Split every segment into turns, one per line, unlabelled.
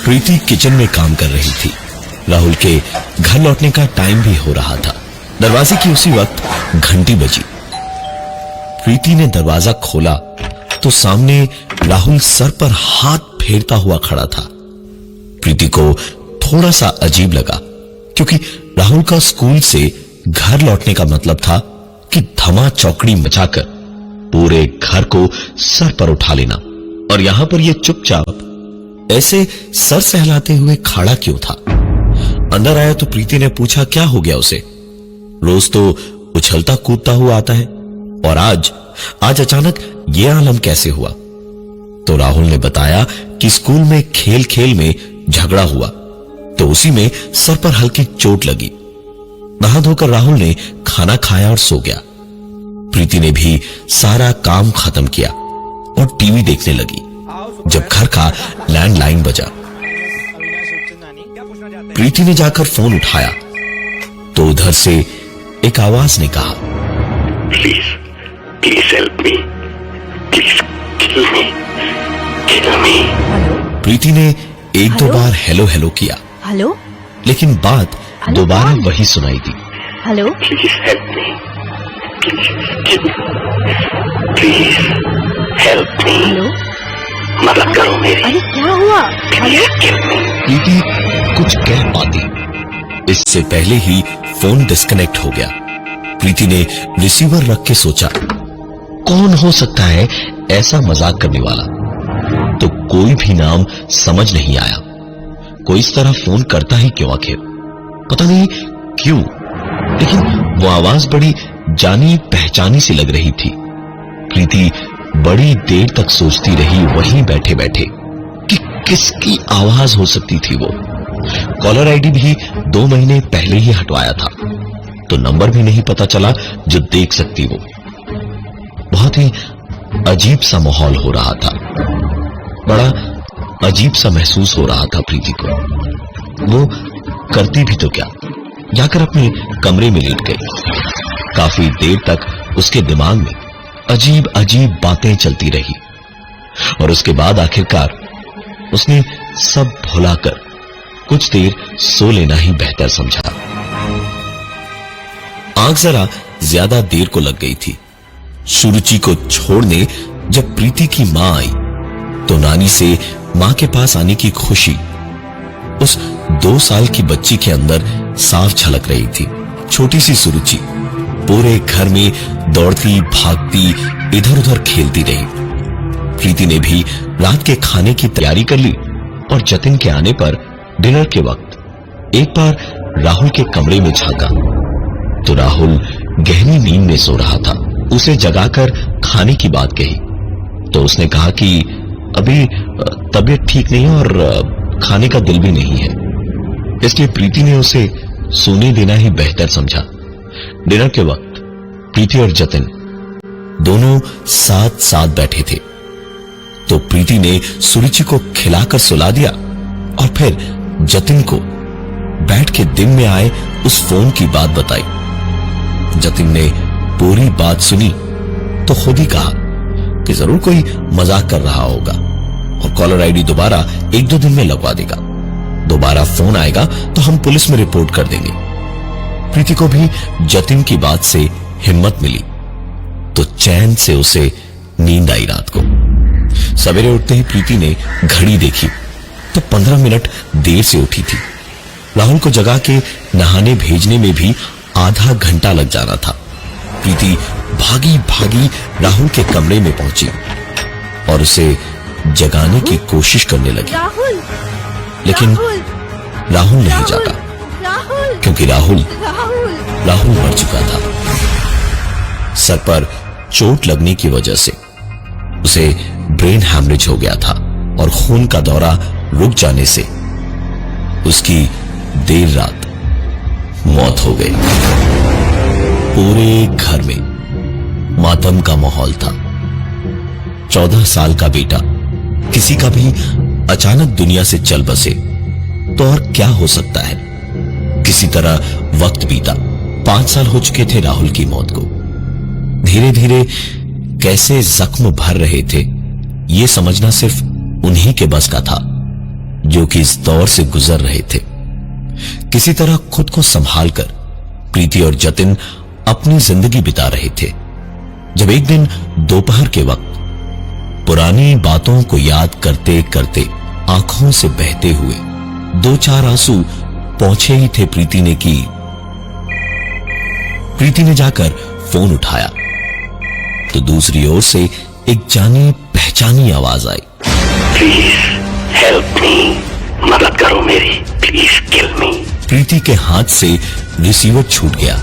प्रीति kitchen में काम कर रही थी। राहुल के घर लौटने का टाइम भी हो रहा था। दरवाजे की उसी वक्त घंटी बजी। प्रीति ने दरवाजा खोला तो सामने राहुल सर पर हाथ फेरता हुआ खड़ा था। प्रीति को थोड़ा सा अजीब लगा, क्योंकि राहुल का स्कूल से घर लौटने का मतलब था कि धमा चौकड़ी मचाकर पूरे घर को सर पर उठा लेना, और यहां पर यह चुपचाप ऐसे सर सहलाते हुए खड़ा क्यों था। अंदर आया तो प्रीति ने पूछा क्या हो गया उसे। रोज तो उछलता कूदता हुआ आता है, और आज अचानक यह आलम कैसे हुआ। तो राहुल ने बताया कि स्कूल में खेल खेल में झगड़ा हुआ, तो उसी में सर पर हल्की चोट लगी। नहा धोकर राहुल ने खाना खाया और सो गया। प्रीति ने भी सारा काम खत्म किया और टीवी देखने लगी जब घर का लैंडलाइन बजा। प्रीति ने जाकर फोन उठाया तो उधर से एक आवाज ने कहा,
please please help me, please kill me, kill me.
Preeti ने एक दो बार हेलो हेलो किया,
हेलो,
लेकिन बात दोबारा वही सुनाई दी।
Hello,
please help me, please kill me, please help me.
Hello,
मदद करो मेरी,
अरे क्या हुआ?
Please kill me.
प्रीति कुछ कह पाती, इससे पहले ही फोन डिस्कनेक्ट हो गया। प्रीति ने रिसीवर रख के सोचा, कौन हो सकता है ऐसा मजाक करने वाला। तो कोई भी नाम समझ नहीं आया। कोई इस तरह फोन करता ही क्यों आखिर, पता नहीं क्यों, लेकिन वो आवाज बड़ी जानी पहचानी सी लग रही थी। प्रीति बड़ी देर तक सोचती रही वहीं बैठे बैठे कि किसकी आवाज हो सकती थी वो। कॉलर आईडी भी 2 महीने पहले ही हटवाया था, तो नंबर भी नहीं पता चला जो देख सकती वो। बहुत ही अजीब सा माहौल हो रहा था, बड़ा अजीब सा महसूस हो रहा था प्रीति को। वो करती भी तो क्या, जाकर अपने कमरे में लेट गई। काफी देर तक उसके दिमाग में अजीब अजीब बातें चलती रही, और उसके बाद आखिरकार उसने सब भुलाकर कुछ देर सो लेना ही बेहतर समझा। आंख जरा ज्यादा देर को लग गई थी। सुरुचि को छोड़ने जब प्रीति की मां आई तो नानी से मां के पास आने की खुशी उस 2 साल की बच्ची के अंदर साफ झलक रही थी। छोटी सी सुरुचि पूरे घर में दौड़ती भागती इधर उधर खेलती रही। प्रीति ने भी रात के खाने की तैयारी कर ली, और जतिन के आने पर डिनर के वक्त एक बार राहुल के कमरे में झांका तो राहुल गहरी नींद में सो रहा था। उसे जगाकर खाने की बात कही तो उसने कहा कि अभी तबीयत ठीक नहीं है और खाने का दिल भी नहीं है, इसलिए प्रीति ने उसे सोने देना ही बेहतर समझा। डिनर के वक्त प्रीति और जतिन दोनों साथ साथ बैठे थे, तो प्रीति ने सुरुचि को खिलाकर सुला दिया और फिर जतिन को बैठ के दिन में आए उस फोन की बात बताई। जतिन ने पूरी बात सुनी तो खुद ही कहा कि जरूर कोई मजाक कर रहा होगा और कॉलर आईडी दोबारा 1-2 दिन में लगवा देगा। दोबारा फोन आएगा तो हम पुलिस में रिपोर्ट कर देंगे। प्रीति को भी जतिन की बात से हिम्मत मिली तो चैन से उसे नींद आई। रात को सवेरे उठते ही प्रीति ने घड़ी देखी तो 15 मिनट देर से उठी थी। राहुल को जगा के नहाने भेजने में भी आधा घंटा लग जाना था। प्रीति भागी भागी राहुल के कमरे में पहुंची और उसे जगाने की कोशिश करने लगी,
राहुल,
लेकिन राहुल नहीं जागा,
राहुल,
क्योंकि राहुल
राहुल,
मर चुका था। सर पर चोट लगने की वजह से उसे ब्रेन हैमरेज हो गया था और खून का दौरा रुक जाने से उसकी देर रात मौत हो गई। पूरे घर में मातम का माहौल था। 14 साल का बेटा किसी का भी अचानक दुनिया से चल बसे तो और क्या हो सकता है। किसी तरह वक्त बीता। 5 साल हो चुके थे राहुल की मौत को। धीरे धीरे कैसे जख्म भर रहे थे ये समझना सिर्फ उन्हीं के बस का था। जो कि इस दौर से गुजर रहे थे। किसी तरह खुद को संभाल कर प्रीति और जतिन अपनी जिंदगी बिता रहे थे, जब एक दिन दोपहर के वक्त पुरानी बातों को याद करते करते आंखों से बहते हुए 2-4 आंसू पहुंचे ही थे प्रीति ने जाकर फोन उठाया तो दूसरी ओर से एक जानी पहचानी आवाज आई।
प्लीज हेल्प मी, मदद करो मेरी, प्लीज किल मी।
प्रीति के हाथ से रिसीवर छूट गया।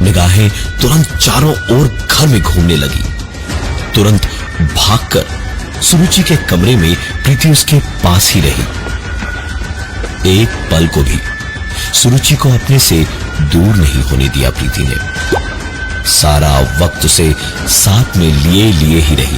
निगाहें तुरंत चारों ओर घर में घूमने लगी। तुरंत भागकर सुरुचि के कमरे में प्रीति उसके पास ही रही। एक पल को भी सुरुचि को अपने से दूर नहीं होने दिया प्रीति ने। सारा वक्त उसे साथ में लिए ही रही।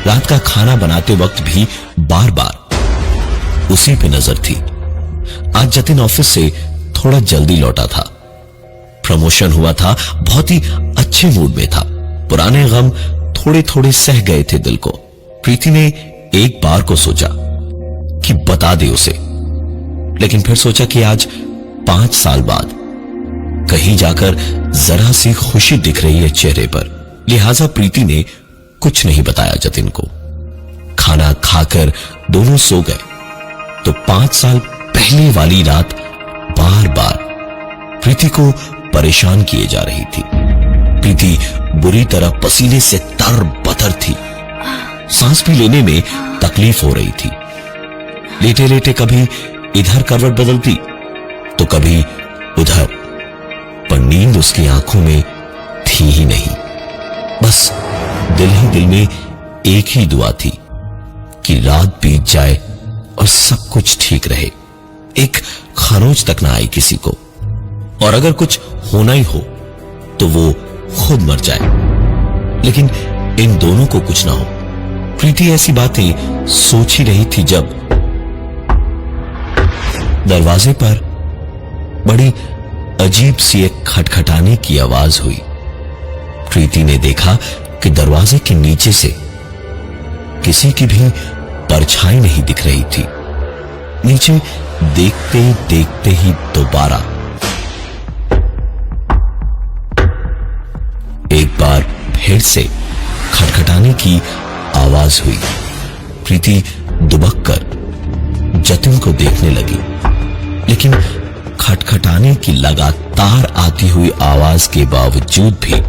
रात का खाना बनाते वक्त भी बार बार उसी पे नजर थी। आज जतिन ऑफिस से थोड़ा जल्दी लौटा था। प्रमोशन हुआ था, बहुत ही अच्छे मूड में था। पुराने गम थोड़े थोड़े सह गए थे दिल को। प्रीति ने एक बार को सोचा कि बता दे उसे, लेकिन फिर सोचा कि आज 5 साल बाद कहीं जाकर जरा सी खुशी दिख रही है चेहरे पर, लिहाजा प्रीति ने कुछ नहीं बताया जतिन को। खाना खाकर दोनों सो गए तो 5 साल पहले वाली रात बार बार प्रीति को परेशान किए जा रही थी। प्रीति बुरी तरह पसीने से तर-बतर थी। सांस भी लेने में तकलीफ हो रही थी। लेटे लेटे कभी इधर करवट बदलती तो कभी उधर, पर नींद उसकी आंखों में थी ही नहीं। बस दिल ही दिल में एक ही दुआ थी कि रात बीत जाए और सब कुछ ठीक रहे, एक खरोंच तक ना आए किसी को, और अगर कुछ होना ही हो तो वो खुद मर जाए, लेकिन इन दोनों को कुछ ना हो। प्रीति ऐसी बातें सोच ही रही थी जब दरवाजे पर बड़ी अजीब सी एक खटखटाने की आवाज हुई। प्रीति ने देखा कि दरवाजे के नीचे से किसी की भी परछाई नहीं दिख रही थी। नीचे देखते देखते ही दोबारा एक बार फिर से खटखटाने की आवाज हुई। प्रीति दुबक कर जतिन को देखने लगी, लेकिन खटखटाने की लगातार आती हुई आवाज के बावजूद भी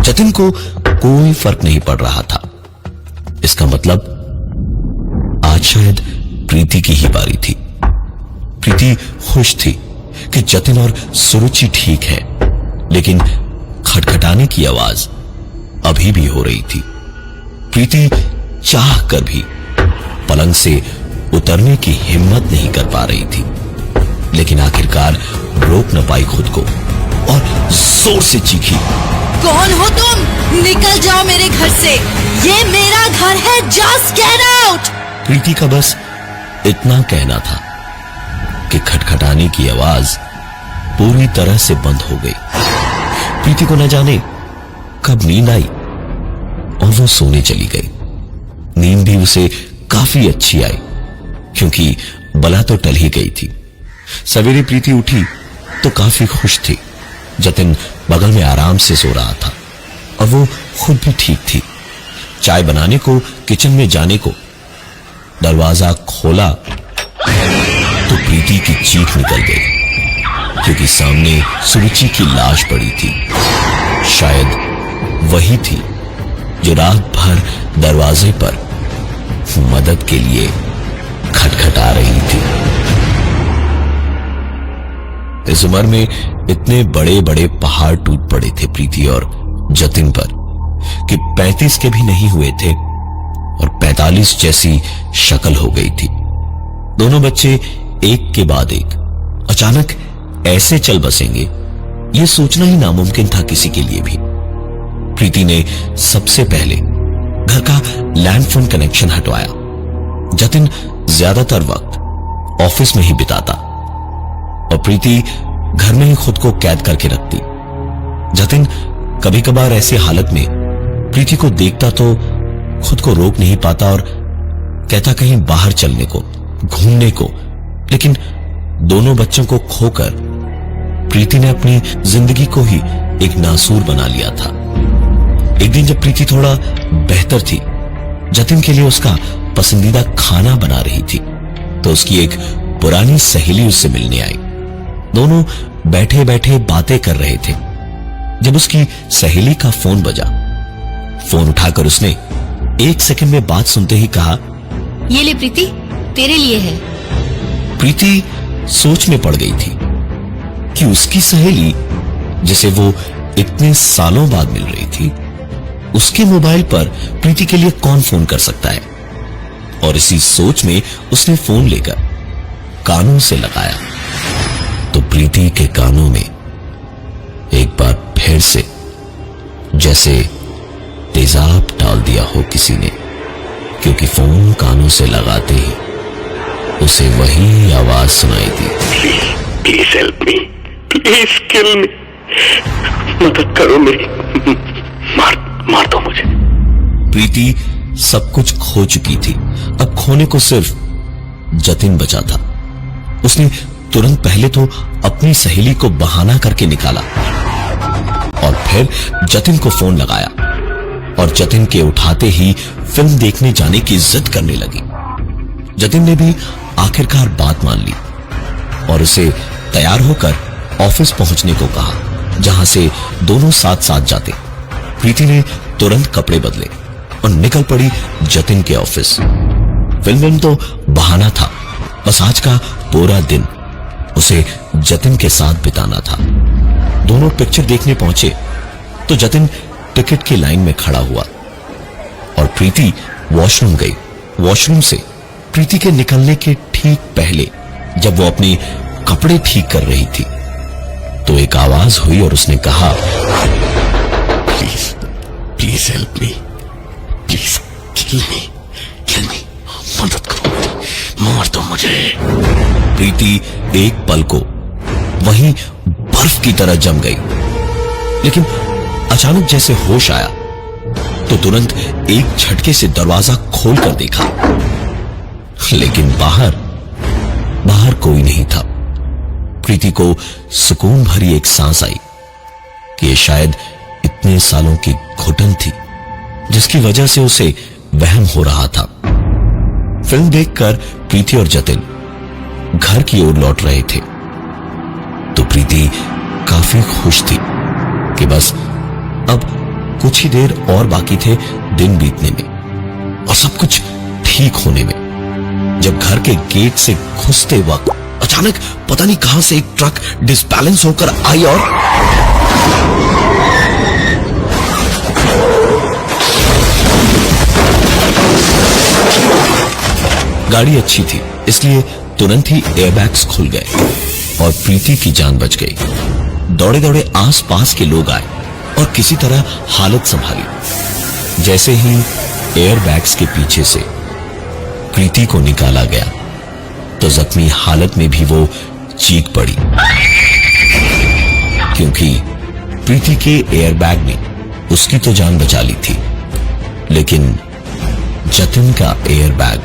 जतिन को कोई फर्क नहीं पड़ रहा था। इसका मतलब आज शायद प्रीति की ही बारी थी। प्रीति खुश थी कि जतिन और सुरुचि ठीक है, लेकिन खटखटाने की आवाज अभी भी हो रही थी। प्रीति चाह कर भी पलंग से उतरने की हिम्मत नहीं कर पा रही थी, लेकिन आखिरकार रोक न पाई खुद को और जोर से चीखी,
कौन हो तुम? निकल जाओ मेरे घर से, ये मेरा घर है, जस्ट गेट आउट।
प्रीति का बस इतना कहना था कि खटखटाने की आवाज पूरी तरह से बंद हो गई। प्रीति को न जाने कब नींद आई और वो सोने चली गई। नींद भी उसे काफी अच्छी आई, क्योंकि बला तो टल ही गई थी। सवेरे प्रीति उठी तो काफी खुश थी। जतिन बगल में आराम से सो रहा था और वो खुद भी ठीक थी। चाय बनाने को किचन में जाने को दरवाजा खोला तो प्रीति की चीख निकल गई, क्योंकि सामने सुरुचि की लाश पड़ी थी। शायद वही थी जो रात भर दरवाजे पर मदद के लिए खटखटा रही थी। इस उम्र में इतने बड़े बड़े पहाड़ टूट पड़े थे प्रीति और जतिन पर कि 35 के भी नहीं हुए थे और 45 जैसी शक्ल हो गई थी। दोनों बच्चे एक के बाद एक अचानक ऐसे चल बसेंगे, यह सोचना ही नामुमकिन था किसी के लिए भी। प्रीति ने सबसे पहले घर का लैंडफोन कनेक्शन हटवाया। जतिन ज्यादातर वक्त ऑफिस में ही बिताता और प्रीति घर में ही खुद को कैद करके रखती। जतिन कभी कभार ऐसी हालत में प्रीति को देखता तो खुद को रोक नहीं पाता और कहता कहीं बाहर चलने को, घूमने को, लेकिन दोनों बच्चों को खोकर प्रीति ने अपनी जिंदगी को ही एक नासूर बना लिया था। एक दिन जब प्रीति थोड़ा बेहतर थी, जतिन के लिए उसका पसंदीदा खाना बना रही थी, तो उसकी एक पुरानी सहेली उससे मिलने आई। दोनों बैठे बैठे बातें कर रहे थे जब उसकी सहेली का फोन बजा। फोन उठाकर उसने 1 सेकंड में बात सुनते ही कहा,
ये ले प्रीति, तेरे लिए है।
प्रीति सोच में पड़ गई थी कि उसकी सहेली, जिसे वो इतने सालों बाद मिल रही थी, उसके मोबाइल पर प्रीति के लिए कौन फोन कर सकता है। और इसी सोच में उसने फोन लेकर कानों से लगाया तो प्रीति के कानों में एक बार फिर से जैसे तेजाब डाल दिया हो किसी ने, क्योंकि फोन कानों से लगाते ही उसे वही आवाज सुनाई दी,
please help me, please kill मी, मदद करो मेरी, मार दो मुझे।
प्रीति सब कुछ खो चुकी थी, अब खोने को सिर्फ जतिन बचा था। उसने तुरंत पहले तो अपनी सहेली को बहाना करके निकाला और फिर जतिन को फोन लगाया, और जतिन के उठाते ही फिल्म देखने जाने की जिद करने लगी। जतिन ने भी आखिरकार बात मान ली और उसे तैयार होकर ऑफिस पहुंचने को कहा, जहां से दोनों साथ साथ जाते। प्रीति ने तुरंत कपड़े बदले और निकल पड़ी जतिन के ऑफिस। फिल्म तो बहाना था, बस आज का पूरा दिन उसे जतिन के साथ बिताना था। दोनों पिक्चर देखने पहुंचे तो जतिन टिकट की लाइन में खड़ा हुआ और प्रीति वॉशरूम गई। वॉशरूम से प्रीति के निकलने के ठीक पहले, जब वो अपने कपड़े ठीक कर रही थी, तो एक आवाज हुई और उसने कहा,
please help me, please kill मी, मदद करो मेरी, मार दो मुझे।
प्रीति एक पल को वहीं बर्फ की तरह जम गई, लेकिन अचानक जैसे होश आया तो तुरंत एक झटके से दरवाजा खोलकर देखा, लेकिन बाहर कोई नहीं था। प्रीति को सुकून भरी एक सांस आई कि ये शायद इतने सालों की घुटन थी जिसकी वजह से उसे वहम हो रहा था। फिल्म देखकर प्रीति और जतिन घर की ओर लौट रहे थे तो प्रीति काफी खुश थी कि बस अब कुछ ही देर और बाकी थे दिन बीतने में और सब कुछ ठीक होने में। जब घर के गेट से घुसते वक्त अचानक पता नहीं कहां से एक ट्रक डिसबैलेंस होकर आई और गाड़ी अच्छी थी, इसलिए तुरंत ही एयरबैग्स खुल गए और प्रीति की जान बच गई। दौड़े दौड़े आसपास के लोग आए और किसी तरह हालत संभाली। जैसे ही एयरबैग्स के पीछे से प्रीति को निकाला गया तो जख्मी हालत में भी वो चीख पड़ी, क्योंकि प्रीति के एयरबैग ने उसकी तो जान बचा ली थी, लेकिन जतिन का एयरबैग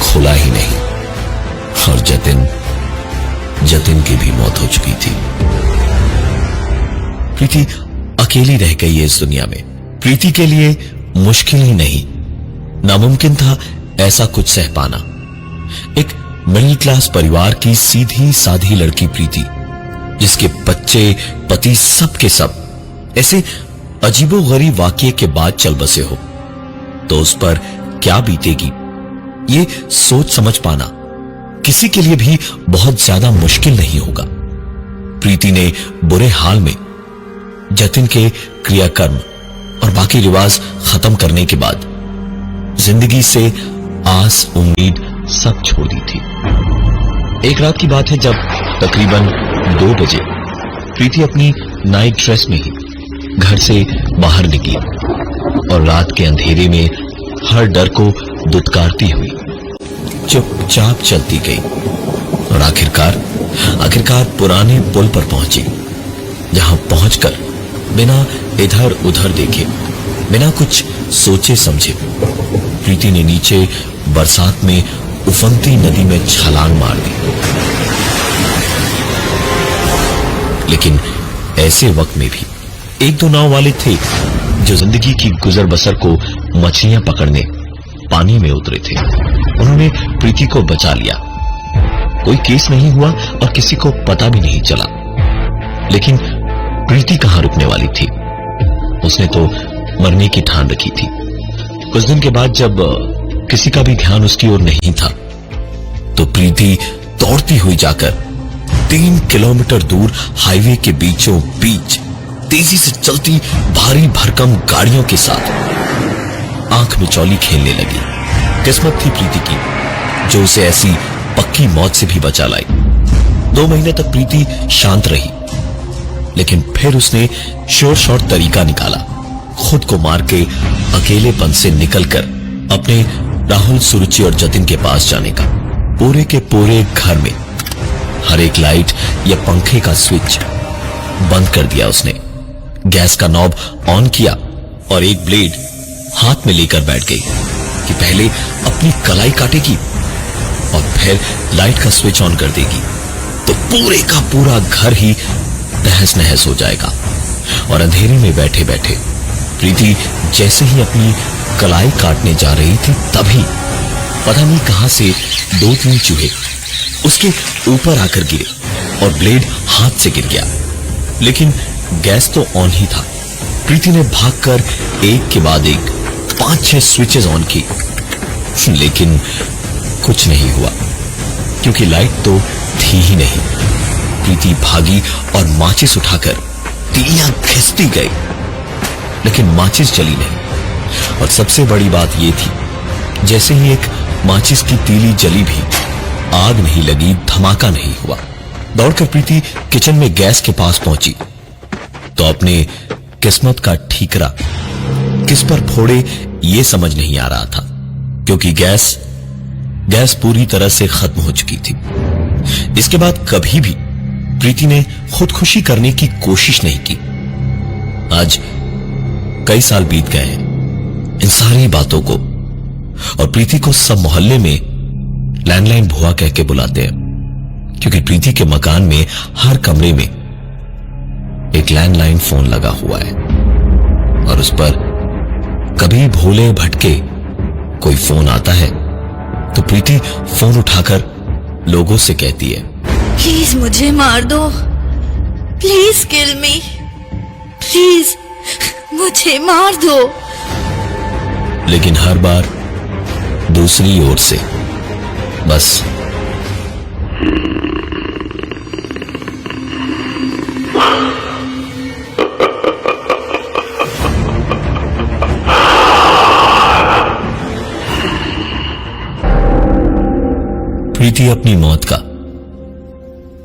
खुला ही नहीं और जतिन की भी मौत हो चुकी थी। प्रीति अकेली रह गई है इस दुनिया में। प्रीति के लिए मुश्किल ही नहीं, नामुमकिन था ऐसा कुछ सह पाना। एक मिडिल क्लास परिवार की सीधी साधी लड़की प्रीति, जिसके बच्चे पति सब के सब ऐसे अजीबोगरीब वाकये के बाद चल बसे हो, तो उस पर क्या बीतेगी ये सोच समझ पाना किसी के लिए भी बहुत ज्यादा मुश्किल नहीं होगा। प्रीति ने बुरे हाल में जतिन के क्रियाकर्म और बाकी रिवाज खत्म करने के बाद जिंदगी से आस उम्मीद सब छोड़ दी थी। एक रात की बात है जब तकरीबन 2 बजे प्रीति अपनी नाइट ड्रेस में ही घर से बाहर निकली और रात के अंधेरे में हर डर को दुत्कारती हुई चुपचाप चलती गई और आखिरकार पुराने पुल पर पहुंची, जहां पहुंचकर बिना इधर उधर देखे, बिना कुछ सोचे समझे प्रीति ने नीचे बरसात में उफनती नदी में छलांग मार दी। लेकिन ऐसे वक्त में भी एक दो नाव वाले थे जो जिंदगी की गुजर बसर को मछलियां पकड़ने पानी में उतरे थे। उन्होंने प्रीति को बचा लिया। कोई केस नहीं हुआ और किसी को पता भी नहीं चला। लेकिन प्रीति कहां रुकने वाली थी? उसने तो मरने की ठान रखी थी। कुछ दिन के बाद जब किसी का भी ध्यान उसकी ओर नहीं था, तो प्रीति दौड़ती हुई जाकर 3 किलोमीटर दूर हाईवे के बीचों बीच तेजी से चलती भारी भरकम गाड़ियों के साथ आंख में चौली खेलने लगी। किस्मत थी प्रीति की जो उसे ऐसी पक्की मौत से भी बचा लाई। 2 महीने तक प्रीति शांत रही, लेकिन फिर उसने शोर शॉर्ट तरीका निकाला खुद को मार के अकेलेपन से निकलकर अपने राहुल, सुरुचि और जतिन के पास जाने का। पूरे के पूरे घर में हर एक लाइट या पंखे का स्विच बंद कर दिया उसने। गैस का नॉब ऑन किया और एक ब्लेड हाथ में लेकर बैठ गई कि पहले अपनी कलाई काटेगी और फिर लाइट का स्विच ऑन कर देगी तो पूरे का पूरा घर ही तहस नहस हो जाएगा। और अंधेरे में बैठे बैठे प्रीति जैसे ही अपनी कलाई काटने जा रही थी, तभी पता नहीं कहां से 2-3 चूहे उसके ऊपर आकर गिरे और ब्लेड हाथ से गिर गया। लेकिन गैस तो ऑन ही था। प्रीति ने भागकर एक के बाद एक 5-6 स्विचेस ऑन की, लेकिन कुछ नहीं हुआ क्योंकि लाइट तो थी ही नहीं। प्रीति भागी और माचिस उठाकर तीलियां घिसती गई, लेकिन माचिस जली नहीं। और सबसे बड़ी बात यह थी, जैसे ही एक माचिस की तीली जली भी आग नहीं लगी, धमाका नहीं हुआ। दौड़कर प्रीति किचन में गैस के पास पहुंची तो अपने किस्मत का ठीकरा किस पर फोड़े ये समझ नहीं आ रहा था, क्योंकि गैस पूरी तरह से खत्म हो चुकी थी। इसके बाद कभी भी प्रीति ने खुदकुशी करने की कोशिश नहीं की। आज कई साल बीत गए हैं इन सारी बातों को, और प्रीति को सब मोहल्ले में लैंडलाइन भुआ कह के बुलाते हैं, क्योंकि प्रीति के मकान में हर कमरे में एक लैंडलाइन फोन लगा हुआ है और उस पर कभी भूले भटके कोई फोन आता है तो प्रीति फोन उठाकर लोगों से कहती है,
प्लीज मुझे मार दो, प्लीज किल मी, प्लीज मुझे मार दो।
लेकिन हर बार दूसरी ओर से बस प्रीति अपनी मौत का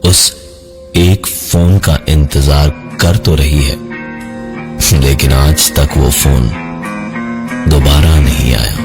उस एक फोन का इंतजार कर तो रही है, लेकिन आज तक वो फोन दोबारा नहीं आया।